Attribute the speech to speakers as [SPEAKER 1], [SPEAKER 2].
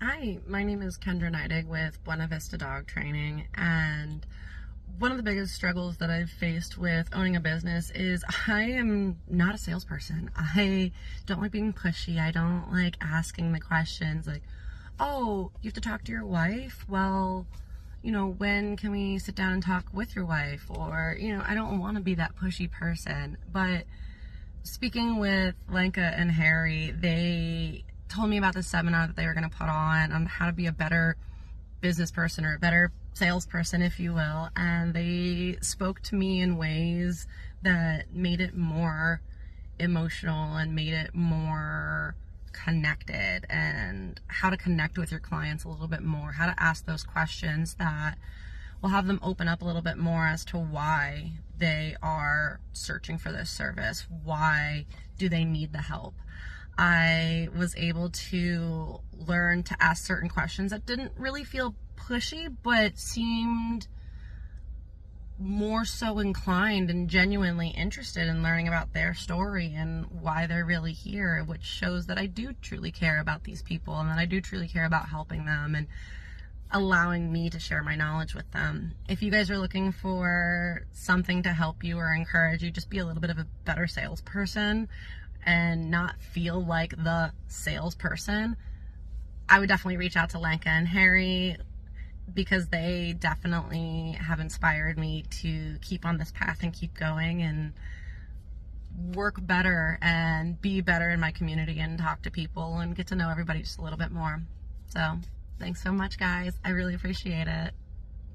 [SPEAKER 1] Hi, my name is Kendra Neidig with Buena Vista Dog Training, and one of the biggest struggles that I've faced with owning a business is I am not a salesperson. I don't like being pushy. I don't like asking the questions like, oh, you have to talk to your wife? Well, when can we sit down and talk with your wife? Or, I don't want to be that pushy person. But speaking with Lenka and Harry, they told me about the seminar that they were going to put on how to be a better business person or a better salesperson, if you will. And they spoke to me in ways that made it more emotional and made it more connected, and how to connect with your clients a little bit more, how to ask those questions that will have them open up a little bit more as to why they are searching for this service. Why do they need the help? I was able to learn to ask certain questions that didn't really feel pushy, but seemed more so inclined and genuinely interested in learning about their story and why they're really here, which shows that I do truly care about these people and that I do truly care about helping them and allowing me to share my knowledge with them. If you guys are looking for something to help you or encourage you, just be a little bit of a better salesperson and not feel like the salesperson, I would definitely reach out to Lenka and Harry, because they definitely have inspired me to keep on this path and keep going and work better and be better in my community and talk to people and get to know everybody just a little bit more. So thanks so much, guys. I really appreciate it.